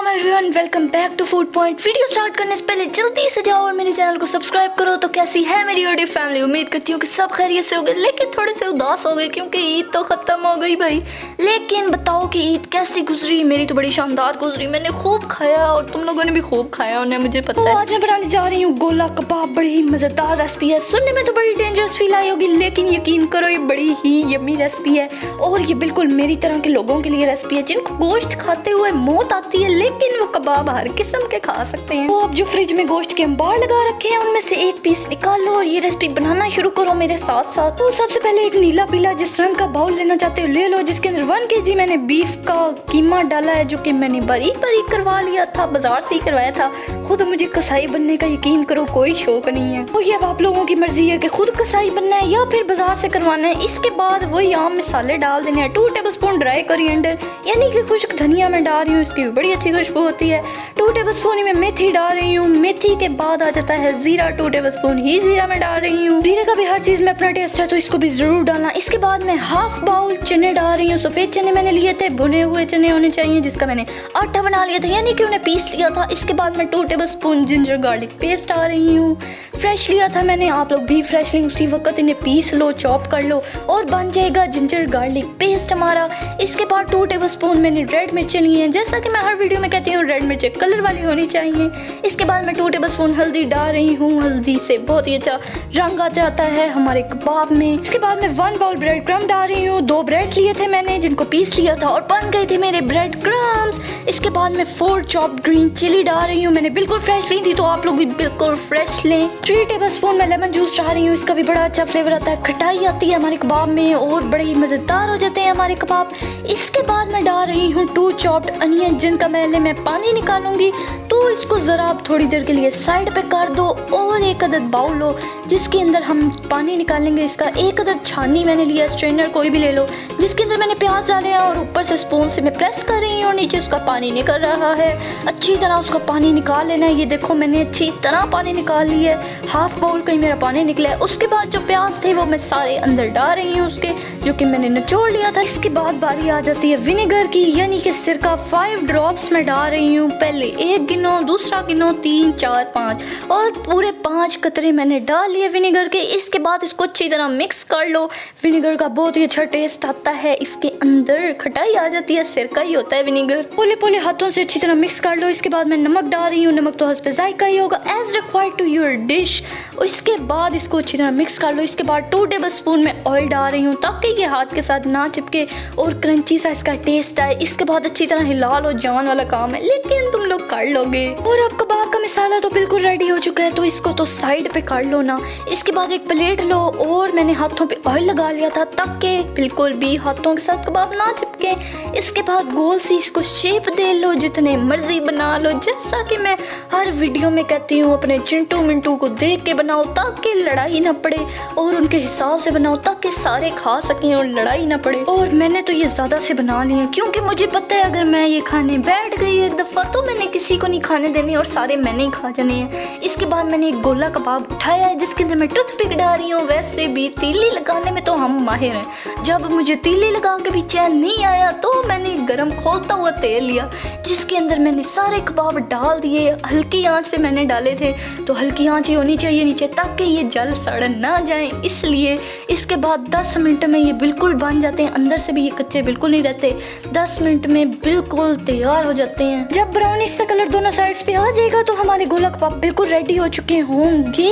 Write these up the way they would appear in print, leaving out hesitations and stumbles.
Everyone, welcome back to Food Point. Video start करने से पहले जल्दी से जाओ और मेरे चैनल को सब्सक्राइब करो। तो कैसी है मेरी यूट्यूब फैमिली? उम्मीद करती हूँ कि सब खैरियत से हो गए, लेकिन थोड़े से उदास हो गए क्योंकि ईद तो ख़त्म हो गई भाई। लेकिन बताओ कि ईद कैसी गुजरी? मेरी तो बड़ी शानदार गुजरी। मैंने खूब खाया और तुम लोगों ने भी खूब खाया होना, मुझे पता है। आज मैं बनाने जा रही हूँ गोला कबाब। बड़ी ही मज़ेदार रेसिपी है। सुनने में तो बड़ी डेंजरस फील आई होगी, लेकिन यकीन करो ये बड़ी ही यम्मी रेसिपी है और ये बिल्कुल मेरी तरह के लोगों के लिए रेसिपी है जिनको गोश्त खाते हुए मौत आती है, लेकिन वो कबाब हर किस्म के खा सकते हैं। तो आप जो फ्रिज में गोश्त के अंबार लगा रखे हैं उनमें से एक पीस निकाल लो और ये रेसिपी बनाना शुरू करो मेरे साथ साथ। तो सबसे पहले एक नीला पीला जिस रंग का बाउल लेना चाहते हो ले लो, जिसके अंदर 1 kg मैंने बीफ का कीमा डाला है, जो कि मैंने बारीक बारीक करवा लिया था, बाजार से ही करवाया था। खुद मुझे कसाई बनने का यकीन करो कोई शौक नहीं है, तो ये अब आप लोगों की मर्जी है कि खुद कसाई बनना है या फिर बाजार से करवाना है। इसके बाद वही आम मसाले डाल देने हैं। 2 टेबलस्पून ड्राई कोरिएंडर यानी कि खुश्क धनिया मैं डाल रही हूँ, इसकी भी बड़ी अच्छी खुशबू होती है। 2 टेबलस्पून में मेथी डाल रही हूँ। मेथी के बाद आ जाता है जीरा, 2 टेबलस्पून ही जीरा मैं डाल रही हूँ। जीरे का भी हर चीज में अपना टेस्ट है तो इसको भी जरूर डालना। इसके बाद मैं हाफ बाउल चने डाल रही हूँ। सफेद चने मैंने लिए थे, भुने हुए चने होने चाहिए, जिसका मैंने आटा बना लिया था यानी कि उन्हें पीस लिया था। इसके बाद मैं 2 टेबलस्पून जिंजर गार्लिक पेस्ट डाल रही हूँ। फ्रेश लिया था मैंने, आप लोग भी फ्रेश लें, उसी वक्त इन्हें पीस लो, चॉप कर लो और बन जाएगा जिंजर गार्लिक पेस्ट हमारा। इसके बाद 2 टेबलस्पून मैंने रेड मिर्चें ली हैं, जैसा कि मैं हर वीडियो में कहती हूँ रेड मिर्चें कलर वाली होनी चाहिए। इसके बाद मैं 2 टेबलस्पून हल्दी डाल रही हूँ। हल्दी से बहुत ही अच्छा रंग आ जाता है हमारे कबाब में। इसके बाद मैं 1 बाउल ब्रेड क्रम्ब डाल रही हूँ। 2 ब्रेड्स लिए थे मैंने जिनको पीस लिया था और बन गए थे मेरे ब्रेड क्रम्ब्स। इसके बाद मैं 4 चॉप्ड ग्रीन चिली डाल रही हूँ। मैंने बिल्कुल फ्रेश ली थी तो आप लोग भी बिल्कुल फ्रेश लें। 3 टेबलस्पून मैं लेमन जूस डाल रही हूँ, इसका भी बड़ा अच्छा फ्लेवर आता है, खटाई आती है हमारे कबाब में और बड़े ही मज़ेदार हो जाते हैं हमारे कबाब। इसके बाद मैं डाल रही हूँ 2 चॉप्ड अनियन, जिनका मैं पानी निकालूंगी, तो इसको ज़रा आप थोड़ी देर के लिए साइड पे कर दो और 1 अदद बाउल लो जिसके अंदर हम पानी निकालेंगे। इसका 1 अदद छानी मैंने लिया, स्ट्रेनर कोई भी ले लो, जिसके अंदर मैंने प्याज डाले और ऊपर से स्पून से मैं प्रेस कर रही हूँ, नीचे उसका पानी निकल रहा है। अच्छी तरह उसका पानी निकाल लेना है। ये देखो मैंने अच्छी तरह पानी निकाल लिया है, हाफ बाउल का ही मेरा पानी निकला है। उसके बाद जो प्याज थे वो मैं सारे अंदर डाल रही हूँ उसके, जो कि मैंने निचोड़ लिया था। इसके बाद बारी आ जाती है विनेगर की, यानी कि सिरका 5 ड्रॉप्स मैं डाल रही हूँ। पहले 1 गिनो, दूसरा गिनो, 3, 4, 5 और पूरे 5 कतरे मैंने डाल लिए विनेगर के। इसके बाद इसको अच्छी तरह मिक्स कर लो। विनेगर का बहुत ही अच्छा टेस्ट आता है, इसके अंदर खटाई आ जाती है, सिरका ही होता है विनेगर। पोले पोले हाथों से अच्छी तरह मिक्स कर लो। इसके बाद मैं नमक डाल रही हूँ, नमक तो हस्बे जायका ही होगा, as required to your dish. इसके बाद इसको अच्छी तरह मिक्स कर लो। इसके बाद 2 टेबलस्पून में ऑयल डाल रही हूँ ताकि ये हाथ के साथ ना चिपके और क्रंची सा इसका टेस्ट आए। इसके बाद अच्छी तरह हिला लो, जान वाला काम है लेकिन तुम लोग कर लोगे। और अब कबाब का मसाला तो बिल्कुल रेडी हो चुका है, तो इसको तो साइड पे कर लो ना। इसके बाद एक प्लेट लो और मैंने हाथों पे ऑयल लगा लिया था ताकि बिल्कुल भी हाथों के साथ कबाब ना चिपके। इसके बाद गोल सी इसको शेप दे लो, जितने मर्जी बना लो, जैसा कि मैं हर वीडियो में कहती हूँ अपने चिंटू मिंटू को देख के बनाओ ताकि लड़ाई ना पड़े और उनके हिसाब से बनाओ ताकि सारे खा सकें और लड़ाई ना पड़े। और मैंने तो ये ज़्यादा से बना लिए क्योंकि मुझे पता है अगर मैं ये खाने बैठ गई एक दफ़ा तो मैंने किसी को नहीं खाने देने और सारे मैंने ही खा जाने हैं। इसके बाद मैंने एक गोला कबाब उठाया है जिसके अंदर मैं टूथपिक डाल रही हूँ। वैसे भी तीली लगाने में तो हम माहिर हैं, जब मुझे तीली लगा के भी चैन नहीं आया तो मैंने गरम खोलता हुआ तेल लिया जिसके अंदर मैंने सारे कबाब डाल दिए। हल्की आंच पे मैंने डाले थे, तो हल्की आंच ही होनी चाहिए नीचे ताकि ये जल सड़ ना जाए, इसलिए। इसके बाद 10 मिनट में ये बिल्कुल बन जाते हैं, अंदर से भी ये कच्चे बिल्कुल नहीं रहते। 10 मिनट में बिल्कुल तैयार हो जाते हैं। जब ब्राउनिश सा कलर दोनों साइड्स पे आ जाएगा तो हमारे गोला कबाब बिल्कुल रेडी हो चुके होंगे।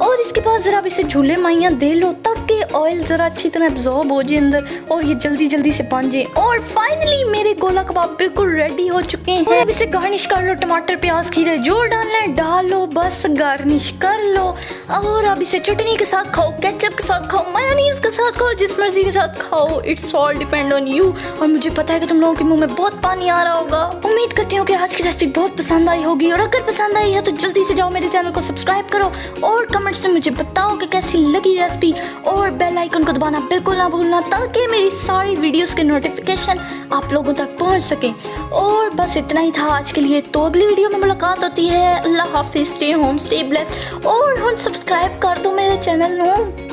और इसके बाद ज़रा इसे झूले माइयाँ दे लो ताकि ऑयल ज़रा अच्छी तरह एब्जॉर्ब हो जाए अंदर और ये जल्दी जल्दी से बन जाए। और फाइनली मेरे गोला कबाब बिल्कुल रेडी हो चुके हैं। और अब इसे गार्निश कर लो, टमाटर प्याज खीरे जो डालना है डाल लो, बस गार्निश कर लो। और अब इसे चटनी के साथ खाओ, केचप के साथ खाओ, मायोनीज के साथ खाओ, जिस मर्जी के साथ खाओ, it's all depend on you. और मुझे पता है कि तुम लोगों के मुंह में बहुत पानी आ रहा होगा। उम्मीद करती हूँ कि आज की रेसिपी बहुत पसंद आई होगी और अगर पसंद आई है तो जल्दी से जाओ मेरे चैनल को सब्सक्राइब करो और कमेंट्स में मुझे बताओ कि कैसी लगी रेसिपी और बेल आइकन को दबाना बिल्कुल ना भूलना ताकि मेरी सारी वीडियोस के नोटिफिकेशन आप लोगों तक पहुंच सके। और बस इतना ही था आज के लिए, तो अगली वीडियो में मुलाकात होती है। अल्लाह हाफिज़, स्टे होम, स्टे ब्लेस्ड और सब्सक्राइब कर दो मेरे चैनल ਨੂੰ।